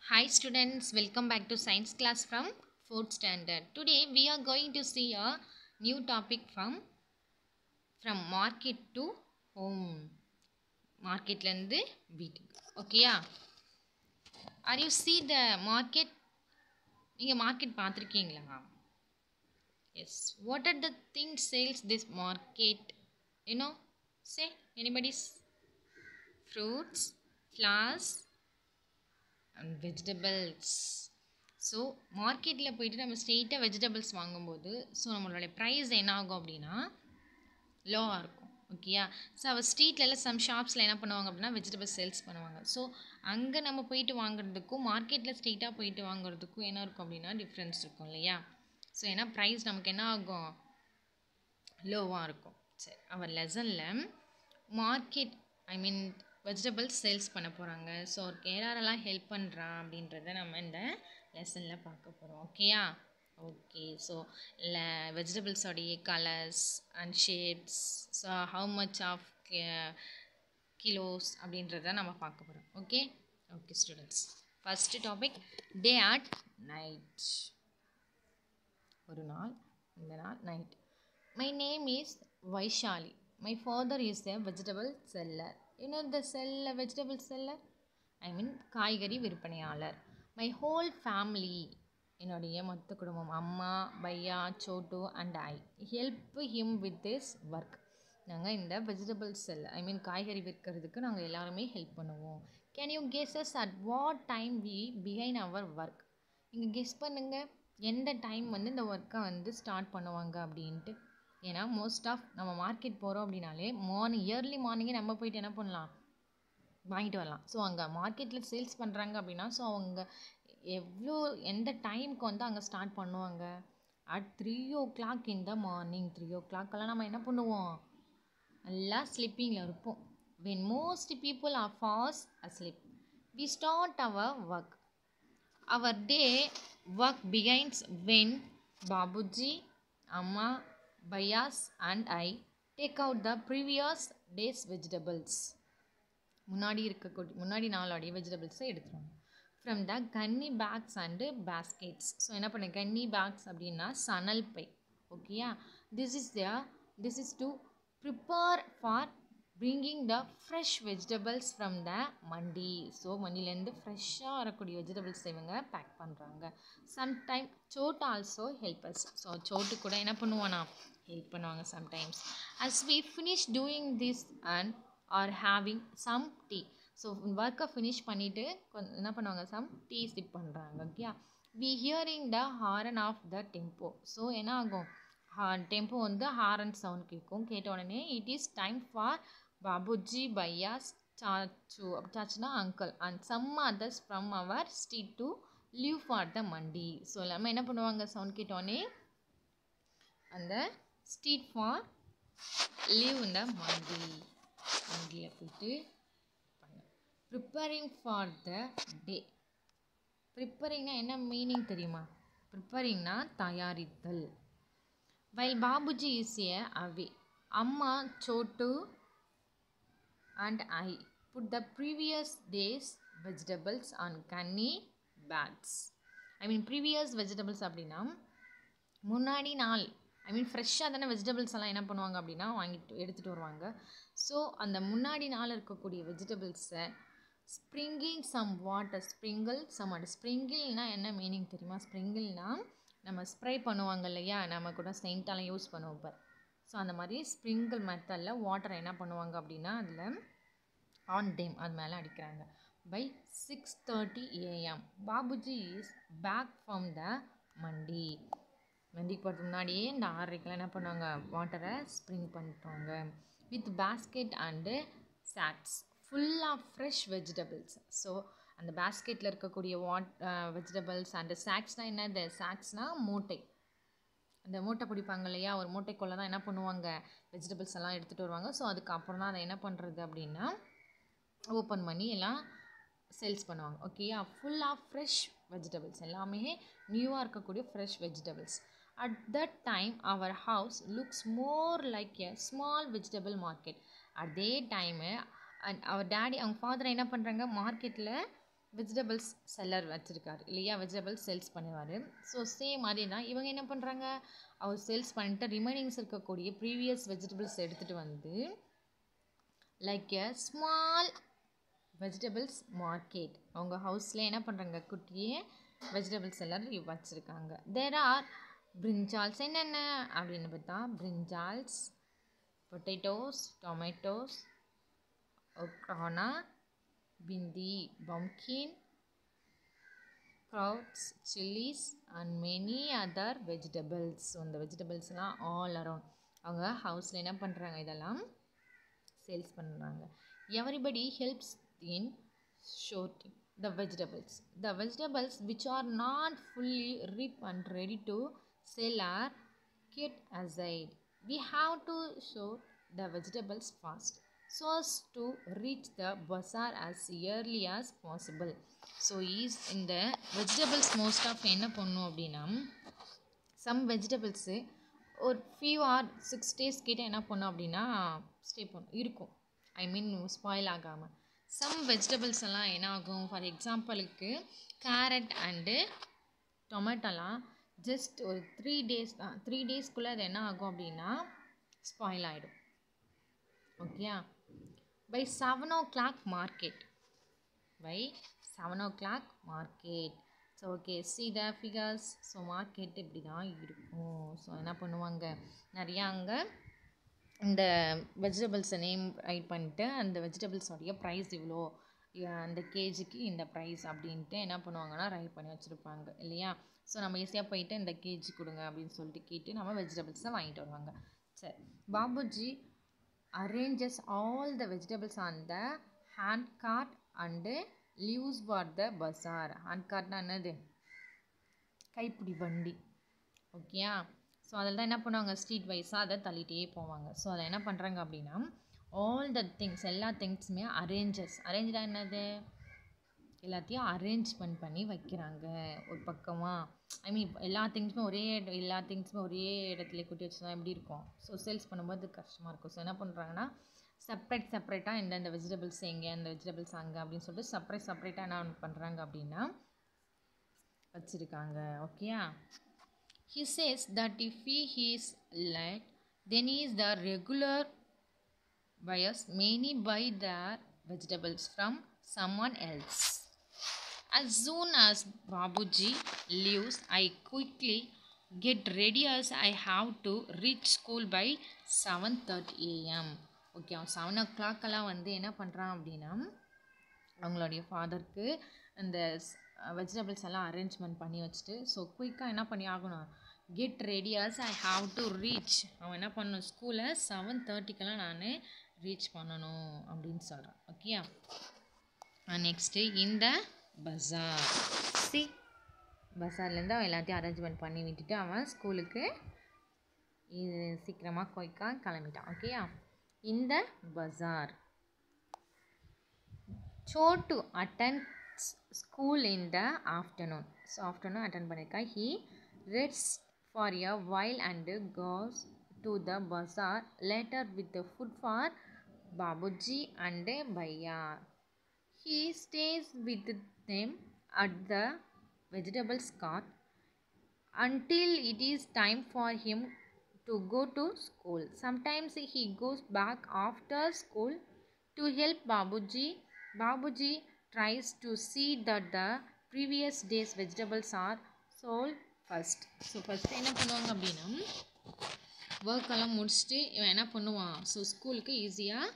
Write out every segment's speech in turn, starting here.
Hi students, welcome back to science class from 4th standard. Today we are going to see a new topic from market to home. Market லந்து வீட்டுக்கு. ஓகேயா? Are you see the market? நீங்க market பார்த்திருக்கீங்களா? Yes. What are the things sales this market? You know? Say anybody's fruits, flowers and vegetables. So மார்க்கெட்டில் போயிட்டு நம்ம ஸ்ட்ரெயிட்டாக vegetables வாங்கும்போது so நம்மளோட ப்ரைஸ் என்ன ஆகும் அப்படின்னா லோவாக இருக்கும். ஓகேயா? ஸோ அவர் ஸ்ட்ரீட்லலாம் சம் ஷாப்ஸில் என்ன பண்ணுவாங்க அப்படின்னா வெஜிடபிள்ஸ் சேல்ஸ் பண்ணுவாங்க. ஸோ அங்கே நம்ம போயிட்டு வாங்குறதுக்கும் மார்க்கெட்டில் ஸ்ட்ரெயிட்டாக போயிட்டு வாங்குறதுக்கும் என்ன இருக்கும் அப்படின்னா டிஃப்ரென்ஸ் இருக்கும் இல்லையா? ஸோ ஏன்னா ப்ரைஸ் நமக்கு என்ன ஆகும், லோவாக இருக்கும். சரி, அவர் லெசனில் மார்க்கெட் வெஜிடபிள்ஸ் சேல்ஸ் பண்ண போகிறாங்க. ஸோ அவருக்கு யாரெல்லாம் ஹெல்ப் பண்ணுறா அப்படின்றத நம்ம இந்த லெசனில் பார்க்க போகிறோம். ஓகேயா? ஓகே. ஸோ இல்லை வெஜிடபிள்ஸோடைய colours and shapes, so how much of kilos அப்படின்றத நம்ம பார்க்க போகிறோம். Okay okay students, first topic day at night. ஒரு நாள், இந்த நாள் night. My name is Vaishali. My father is a vegetable seller. The vegetable seller காய்கறி விற்பனையாளர். மை ஹோல் ஃபேமிலி, என்னுடைய மொத்த குடும்பம், அம்மா, பையா, Chhotu and I help him with this work. நாங்கள் இந்த வெஜிடபிள் செல்லர் காய்கறி விற்கிறதுக்கு நாங்கள் எல்லாருமே ஹெல்ப் பண்ணுவோம். Can you guess at what time we behind our work? நீங்கள் கெஸ் பண்ணுங்கள் எந்த டைம் இந்த ஒர்க்கை ஸ்டார்ட் பண்ணுவாங்க அப்படின்ட்டு. ஏன்னா மோஸ்ட் ஆஃப் நம்ம மார்க்கெட் போகிறோம் அப்படின்னாலே ஏர்லி மார்னிங்கே நம்ம போயிட்டு என்ன பண்ணலாம், வாங்கிட்டு வரலாம். ஸோ அங்கே மார்க்கெட்டில் சேல்ஸ் பண்ணுறாங்க அப்படின்னா ஸோ அவங்க எந்த டைமுக்கு அங்கே ஸ்டார்ட் பண்ணுவாங்க at 3 o'clock in the morning. 3 o'clockலாம் நம்ம என்ன பண்ணுவோம், நல்லா ஸ்லீப்பிங்கில் இருப்போம். When most people are fast asleep we start our work. Our day work begins when Babuji, அம்மா, பையாஸ் and I take out the previous days vegetables. முன்னாடி நாளோடைய வெஜிடபிள்ஸை எடுத்துருவாங்க. ஃப்ரம் த கன்னி பேக்ஸ் அண்டு பேஸ்கெட்ஸ். ஸோ என்ன பண்ண கன்னி பேக்ஸ் அப்படின்னா சணல் பை. ஓகேயா? This is to prepare for bringing the fresh vegetables from the mandi. So மண்டிலேருந்து ஃப்ரெஷ்ஷாக வரக்கூடிய வெஜிடபிள்ஸ் இவங்க பேக் பண்ணுறாங்க. Sometime Chhotu also helpers. So Chhotu கூட என்ன பண்ணுவானா, ஹெல்ப் பண்ணுவாங்க sometimes. as we finish doing this and are having some tea. So ஒர்க்கை ஃபினிஷ் பண்ணிவிட்டு என்ன பண்ணுவாங்க, சம் டீ சிப் பண்ணுறாங்க. Okay, we hearing the horn of the tempo. So என்ன ஆகும், டெம்போ ஹாரன் சவுண்ட் கேட்கும். கேட்ட உடனே it is time for Babuji, பையாஸ், சாச்சு, சாச்சுனா uncle and some others from our street to leave for the mandi. So எல்லாமே என்ன பண்ணுவாங்க, சவுண்ட் கேட்டோடனே அந்த ஸ்ட்ரீட் ஃபார் லீவ் இந்த மண்டியில் போயிட்டு ப்ரிப்பேரிங் ஃபார் த டே. ப்ரிப்பேரிங்னா என்ன மீனிங் தெரியுமா? ப்ரிப்பேரிங்னா தயாரித்தல். While Babuji is away, Amma, Chotu and I put the previous day's vegetables on canny bags. previous vegetables அப்படின்னா முன்னாடி நாள் ஃப்ரெஷ்ஷாக தானே வெஜிடபிள்ஸ் எல்லாம் என்ன பண்ணுவாங்க அப்படின்னா எடுத்துகிட்டு வருவாங்க. ஸோ அந்த முன்னாடி நாள் இருக்கக்கூடிய வெஜிடபிள்ஸை ஸ்ப்ரிங்கிங் சம் வாட்டர், ஸ்ப்ரிங்கிள்னால் என்ன மீனிங் தெரியுமா? ஸ்ப்ரிங்கிள்னால் நம்ம ஸ்ப்ரே பண்ணுவாங்க இல்லையா, நம்ம கூட செயின்ட்டெல்லாம் யூஸ் பண்ணுவோம் இப்போ. ஸோ அந்த மாதிரி ஸ்ப்ரிங்கிள் மெத்தடில் வாட்டரை என்ன பண்ணுவாங்க அப்படின்னா அதில் ஆன் டைம் அது மேலே அடிக்கிறாங்க. By 6:30 AM Babuji is back from the mandi. மண்டிக்கு போகிறதுக்கு முன்னாடியே இந்த 6:30 என்ன பண்ணுவாங்க, வாட்டரை ஸ்ப்ரிங் பண்ணிட்டாங்க. With basket and sacks full of fresh vegetables. So அந்த பேஸ்கெட்டில் இருக்கக்கூடிய வெஜிடபிள்ஸ் அண்டு சாக்ஸ்னால் என்னது, சாக்ஸ்னால் மூட்டை. அந்த மூட்டை பிடிப்பாங்க இல்லையா, ஒரு மூட்டைக்குள்ளே தான் என்ன பண்ணுவாங்க, வெஜிடபிள்ஸ் எல்லாம் எடுத்துகிட்டு வருவாங்க. ஸோ அதுக்கப்புறம் தான் அதை என்ன பண்ணுறது அப்படின்னா ஓப்பன் பண்ணி எல்லாம் சேல்ஸ் பண்ணுவாங்க. ஓகேயா? ஃபுல் ஆஃப் ஃப்ரெஷ் வெஜிடபிள்ஸ், எல்லாமே நியூவாக இருக்கக்கூடிய fresh vegetables. At that time our house looks more like a small vegetable market. அதே டைமு அவர் டேடி, அவங்க ஃபாதரை என்ன பண்ணுறாங்க, மார்க்கெட்டில் வெஜிடபிள்ஸ் செல்லர் வச்சுருக்காரு இல்லையா, வெஜிடபிள்ஸ் சேல்ஸ் பண்ணுவார். ஸோ சேம் அதே தான் இவங்க என்ன பண்ணுறாங்க, அவர் சேல்ஸ் பண்ணிட்டு ரிமைனிங்ஸ் இருக்கக்கூடிய ப்ரீவியஸ் வெஜிடபிள்ஸ் எடுத்துகிட்டு வந்து like a small vegetables market அவங்க ஹவுஸில் என்ன பண்ணுறாங்க, குட்டியே வெஜிடபிள்ஸ் எல்லோரும் வச்சுருக்காங்க. தேர் ஆர் பிரிஞ்சால்ஸ் என்னென்ன அப்படின்னு பார்த்தா பிரிஞ்சால்ஸ், பொட்டேட்டோஸ், டொமேட்டோஸ், ஒக்ரானா, bindi, pumpkin, sprouts, chilies and many other vegetables. So அந்த வெஜிடபிள்ஸ்லாம் ஆல் அரவுண்ட் அவங்க ஹவுஸில் என்ன பண்ணுறாங்க, இதெல்லாம் சேல்ஸ் பண்ணுறாங்க. Everybody helps in sorting the vegetables which are not fully ripe and ready to sell are kept aside. We have to sort the vegetables fast so as to reach the bazaar as early as possible. So is இந்த vegetables most of என்ன பண்ணும் அப்படின்னா, some vegetables ஒரு few or 6 days கிட்ட என்ன பண்ணும் அப்படின்னா stay பண்ணும் இருக்கும், ஐ மீன் ஸ்பாயில் ஆகாமல். சம் வெஜிடபிள்ஸ் எல்லாம் என்ன ஆகும், ஃபார் எக்ஸாம்பிளுக்கு கேரட் அண்டு டொமேட்டோலாம் ஜஸ்ட் ஒரு 3 days தான், 3 daysக்குள்ளே அது என்ன ஆகும் அப்படின்னா ஸ்பாயில் ஆகிடும். ஓகேயா, by 7 o'clock market, by 7 o'clock market. So okay, see the figures. So market இப்படி தான் இருக்கும். ஸோ என்ன பண்ணுவாங்க, நிறையா அங்கே இந்த வெஜிடபிள்ஸை நேம் ரைட் பண்ணிட்டு அந்த வெஜிடபிள்ஸோடைய ப்ரைஸ் இவ்வளோ, அந்த கேஜிக்கு இந்த ப்ரைஸ் அப்படின்ட்டு என்ன பண்ணுவாங்கன்னா ரைட் பண்ணி வச்சுருப்பாங்க இல்லையா. ஸோ நம்ம ஈஸியாக போயிட்டு இந்த கேஜி கொடுங்க அப்படின்னு சொல்லிட்டு கேட்டு நம்ம வெஜிடபிள்ஸை வாங்கிட்டு வருவாங்க. சரி, Babuji arranges all the vegetables on the hand cart and leaves for the bazaar. hand cartனா என்னது, கைப்பிடி வண்டி. ஓகேயா, ஸோ அதில் தான் என்ன பண்ணுவாங்க, ஸ்ட்ரீட் வைஸாக அதை தள்ளிகிட்டே போவாங்க. ஸோ அதை என்ன பண்ணுறாங்க அப்படின்னா ஆல் த திங்ஸ், எல்லா திங்ஸுமே அரேஞ்சாக என்னது, எல்லாத்தையும் அரேஞ்ச்மெண்ட் பண்ணி வைக்கிறாங்க ஒரு பக்கமாக. ஐ மீன் எல்லா திங்ஸுமே ஒரே இடத்துல கூட்டி வச்சு தான் எப்படி இருக்கும், ஸோ சேல்ஸ் பண்ணும்போது கஷ்டமாக இருக்கும். ஸோ என்ன பண்ணுறாங்கன்னா செப்பரேட்டாக இந்த வெஜிடபிள்ஸ் எங்கே, அந்த வெஜிடபிள்ஸ் அங்கே அப்படின்னு சொல்லிட்டு செப்பரேட்டாக என்ன பண்ணுறாங்க அப்படின்னா வச்சுருக்காங்க. ஓகேயா, he says that if he is late, then he is the regular buyers many buy their vegetables from someone else. As soon as Babuji leaves, I quickly get ready as I have to reach school by 7:30 AM. Okay, 7 o'clock எல்லாம் வந்து என்ன பண்ணுறான் அப்படின்னா அவங்களுடைய ஃபாதருக்கு அந்த vegetables எல்லாம் arrangement பண்ணி வச்சுட்டு, ஸோ குயிக்காக என்ன பண்ணி ஆகணும், get ready as I have to reach. அவன் என்ன பண்ணணும், ஸ்கூலை 7:30க்கெல்லாம் நான் ரீச் பண்ணணும் அப்படின்னு சொல்கிறான். ஓகேயா, நெக்ஸ்ட்டு இந்த பஸார், பஸார்லேருந்து அவன் எல்லாத்தையும் அரேஞ்ச்மெண்ட் பண்ணி விட்டுட்டு அவன் ஸ்கூலுக்கு சீக்கிரமாக குயிக்காக கிளம்பிட்டான். ஓகேயா, இந்த பஸார் chose to attend school in the afternoon. So afternoon attend பண்ணியிருக்கா. he rests for a while and goes to the bazaar later with the food for Babuji and Bhaiya. He stays with them at the vegetables cart until it is time for him to go to school. Sometimes he goes back after school to help Babuji. Babuji tries to see that the previous day's vegetables are sold first. So first என்ன பண்ணுவாங்க அப்படின்னா ஒர்க்கெல்லாம் முடிச்சுட்டு இவன் என்ன பண்ணுவான், so ஸ்கூலுக்கு ஈஸியாக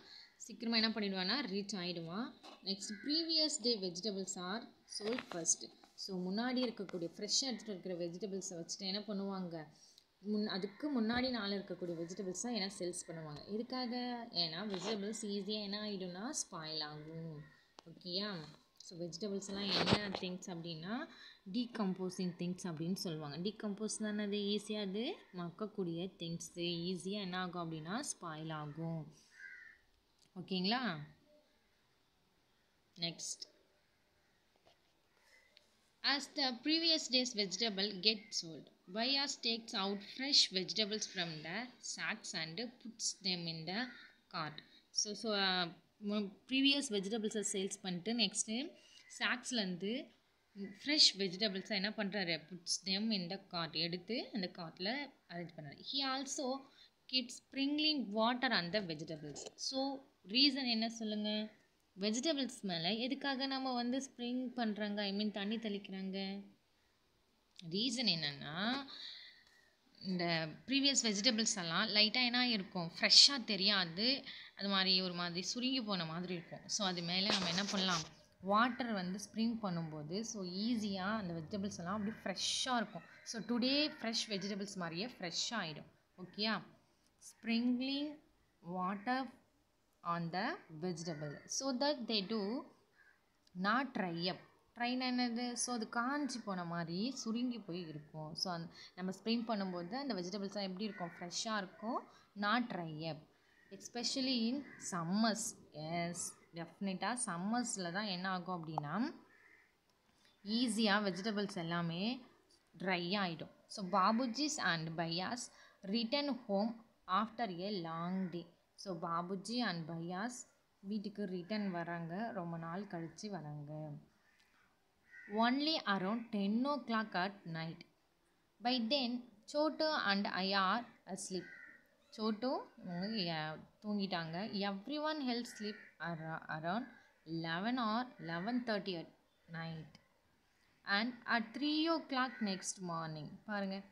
சீக்கிரமாக என்ன பண்ணிடுவான்னா ரீச் ஆகிடுவான். Next previous day vegetables are sold first. So முன்னாடி இருக்கக்கூடிய ஃப்ரெஷ்ஷாக எடுத்துகிட்டு இருக்கிற வெஜிடபிள்ஸை வச்சுட்டு என்ன பண்ணுவாங்க, அதுக்கு முன்னாடி நாள் இருக்கக்கூடிய வெஜிடபிள்ஸ் தான் ஏன்னா சேல்ஸ் பண்ணுவாங்க. இதுக்காக ஏன்னா வெஜிடபிள்ஸ் ஈஸியாக என்ன ஆகிடும்னா ஸ்பாயில் ஆகும். ஓகேயா, ஸோ வெஜிடபிள்ஸ் எல்லாம் என்ன திங்ஸ் அப்படின்னா டீகம்போசிங் திங்ஸ் அப்படின்னு சொல்லுவாங்க. டீகம்போஸ் தானே அது, ஈஸியாக அது மக்கக்கூடிய திங்ஸு ஈஸியாக என்ன ஆகும் அப்படின்னா ஸ்பாயில் ஆகும். ஓகேங்களா, next as the previous day's vegetable gets sold, buyers takes out fresh vegetables from the sacks and puts them in the cart. So previous sales சேல்ஸ் பண்ணிட்டு நெக்ஸ்ட்டு சாக்ஸ்லேருந்து ஃப்ரெஷ் வெஜிடபிள்ஸை என்ன பண்ணுறாரு, புட்ஸ் தெம் இந்த கார்ட், எடுத்து அந்த கார்ட்டில் அரேஞ்ச் பண்ணுறாரு. He also did sprinkling water on the vegetables. So reason என்ன சொல்லுங்கள், வெஜிடபிள்ஸ் மேலே எதுக்காக நம்ம வந்து ஸ்ப்ரிங் பண்ணுறாங்க, ஐ மீன் தண்ணி தெளிக்கிறாங்க? ரீசன் என்னென்னா, இந்த ப்ரீவியஸ் வெஜிடபிள்ஸ் எல்லாம் லைட்டாக என்ன இருக்கும், ஃப்ரெஷ்ஷாக தெரியாது, அது மாதிரி ஒரு மாதிரி சுருங்கி போன மாதிரி இருக்கும். ஸோ அது மேலே நம்ம என்ன பண்ணலாம், வாட்டர் வந்து ஸ்ப்ரிங் பண்ணும்போது ஸோ ஈஸியாக அந்த வெஜிடபிள்ஸ் எல்லாம் அப்படி ஃப்ரெஷ்ஷாக இருக்கும். ஸோ டுடே ஃப்ரெஷ் வெஜிடபிள்ஸ் மாதிரியே ஃப்ரெஷ்ஷாக ஆகிடும். ஓகேயா? Sprinkling water on the vegetable so that they do not dry up. ட்ரைன் என்னது, ஸோ அது காஞ்சி போன மாதிரி சுருங்கி போய் இருக்கும். ஸோ நம்ம ஸ்ப்ரிங் பண்ணும்போது அந்த வெஜிடபிள்ஸ்லாம் எப்படி இருக்கும், ஃப்ரெஷ்ஷாக இருக்கும், not dry up. Especially in summers. Yes, டெஃபினட்டாக சம்மர்ஸில் தான் என்ன ஆகும் அப்படின்னா ஈஸியாக வெஜிடபிள்ஸ் எல்லாமே ட்ரை ஆகிடும். So Babujis and bhaiyas return home after a long day. So Babuji and bhaiyas வீட்டுக்கு ரிட்டன் வராங்க, ரொம்ப நாள் கழித்து வராங்க. Only around 10 o'clock at night. By then, Chotu and I are asleep. Chotu தூங்கிட்டாங்க. Everyone else sleep around 11 or 11:30 at night. And at 3 o'clock next morning, பாருங்கள்,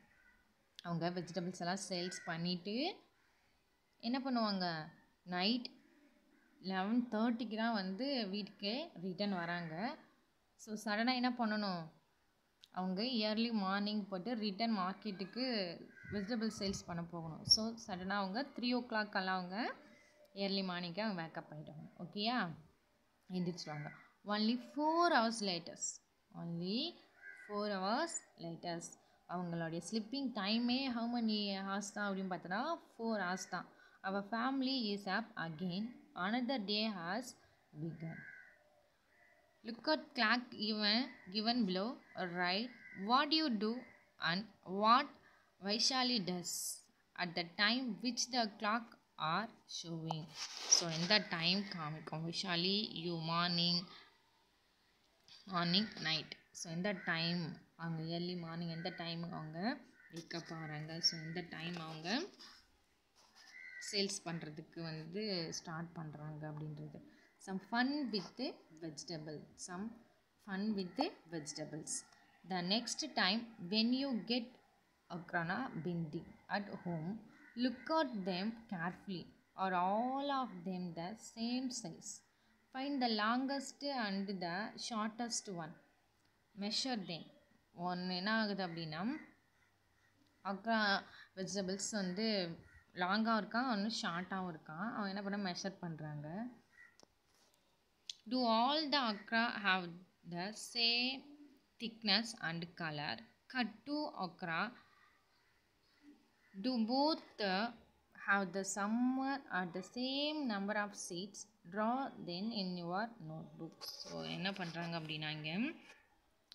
அவங்க vegetables எல்லாம் சேல்ஸ் பண்ணிவிட்டு என்ன பண்ணுவாங்க, நைட் 11:30க்கு தான் வந்து வீட்டுக்கு ரிட்டன் வராங்க. ஸோ சடனாக என்ன பண்ணணும், அவங்க இயர்லி மார்னிங் போய்ட்டு ரிட்டன் மார்க்கெட்டுக்கு வெஜிடபிள் சேல்ஸ் பண்ண போகணும். ஸோ சடனாக அவங்க 3 o'clock அவங்க இயர்லி மார்னிங்க்கு அவங்க மேக்கப் ஆகிட்டாங்க. ஓகேயா? எந்திரிச்சுவாங்க. Only 4 hours laters, only 4 hours laters. அவங்களுடைய ஸ்லிப்பிங் டைமே ஹவு many hours தான் அப்படின்னு பார்த்தோன்னா 4 hours தான். அவர் family is up again, another day has begun. Look at clock given below, right? What do you do and what Vaishali does at the time which the clock are showing. So in that time காமிக்கும் Vaishali, you morning, night. So இந்த time அவங்க early morning, எந்த time அவங்க wake up ஆகிறாங்க, so இந்த time அவங்க sales பண்ணுறதுக்கு வந்து ஸ்டார்ட் பண்ணுறாங்க அப்படின்றது. Some fun with the vegetables. The next time when you get akrana bindi at home, look at them carefully. Are all of them the same size? Find the longest and the shortest one. Measure them. ஒன்று என்ன ஆகுது அப்படின்னா, Accra vegetables வந்து லாங்காகவும் இருக்கான், ஒன்று ஷார்ட்டாகவும் இருக்கான். அவன் என்ன பண்ண மெஷர் பண்ணுறாங்க. Do all the okra have the same thickness and color? Cut 2 okra. Do both have the summer at the same number of seeds? Draw then in your notebook. So என்ன பண்ணுறாங்க அப்படின்னா, இங்கே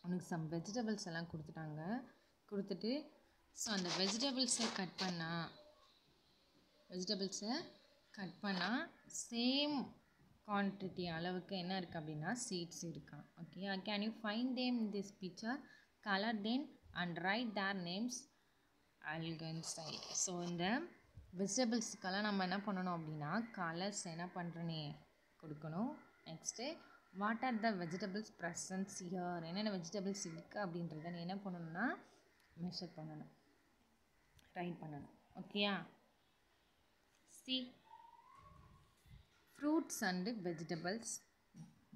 உனக்கு சம் வெஜிடபிள்ஸ் எல்லாம் கொடுத்துட்டு so அந்த வெஜிடபிள்ஸை cut பண்ணால் சேம் குவான்டிட்டி அளவுக்கு என்ன இருக்குது அப்படின்னா சீட்ஸ் இருக்கான். Okay, can you find them in this picture, colour then and write their names alongside. So இந்த வெஜிடபிள்ஸுக்கெல்லாம் நம்ம என்ன பண்ணணும் அப்படின்னா கலர்ஸ் என்ன பண்ணுறனே கொடுக்கணும். Next what are the vegetables presence here, என்னென்ன வெஜிடபிள்ஸ் இருக்குது அப்படின்றத நீ என்ன பண்ணணும்னா மெஷர் பண்ணணும், ரைட் பண்ணணும். ஓகேயா? See fruits and vegetables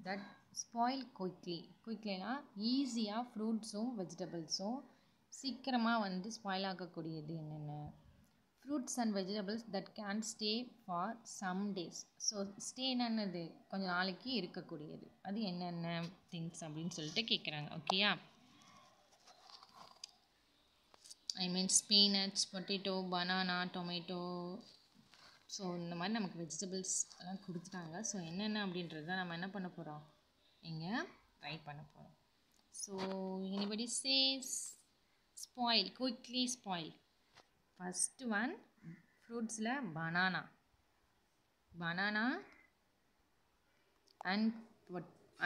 that spoil quicklyனா ஈஸியாக ஃப்ரூட்ஸும் வெஜிடபிள்ஸும் சீக்கிரமாக வந்து ஸ்பாயில் ஆகக்கூடியது என்னென்ன, fruits and vegetables that can stay for some days. So stay என்னது, கொஞ்சம் நாளைக்கு இருக்கக்கூடியது, அது என்னென்ன திங்ஸ் அப்படின்னு சொல்லிட்டு கேட்குறாங்க. ஓகேயா? ஐ மீன் ஸ்பீனட்ஸ், பொட்டேட்டோ, பனானா, டொமேட்டோ. ஸோ இந்த மாதிரி நமக்கு வெஜிடபிள்ஸ் எல்லாம் கொடுத்துட்டாங்க. ஸோ என்னென்ன அப்படின்றத நம்ம என்ன பண்ண போகிறோம், இங்கே ரைட் பண்ண போகிறோம். So anybody says spoil, quickly spoil. First one ஃப்ரூட்ஸில் banana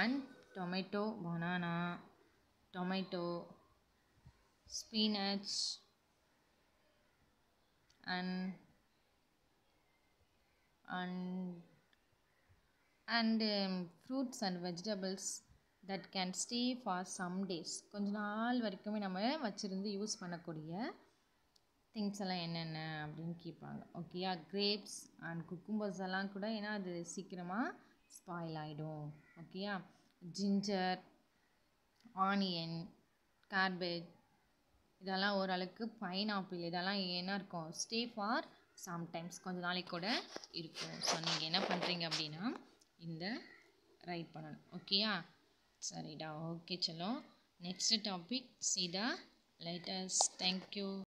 and tomato, banana, tomato, spinach, and and fruits and vegetables that can stay for some days. கொஞ்ச நாள் வரைக்குமே நம்ம வச்சுருந்து யூஸ் பண்ணக்கூடிய திங்ஸ் எல்லாம் என்னென்ன அப்படின்னு கேட்பாங்க. ஓகேயா, கிரேப்ஸ் அண்ட் குக்கும்பர்ஸ் எல்லாம் கூட, ஏன்னா அது சீக்கிரமாக ஸ்பாயில் ஆகிடும். ஓகேயா, ஜிஞ்சர், ஆனியன், கார்பேஜ், இதெல்லாம் ஓரளவுக்கு, பைனாப்பிள், இதெல்லாம் என்ன இருக்கும், ஸ்டே ஃபார் சம்டைம்ஸ், கொஞ்ச நாளைக்கு கூட இருக்கும். ஸோ நீங்கள் என்ன பண்ணுறீங்க அப்படின்னா இந்த ரைட் பண்ணணும். ஓகேயா, சரிடா. ஓகே, சலோ next topic, see the letters. Thank you.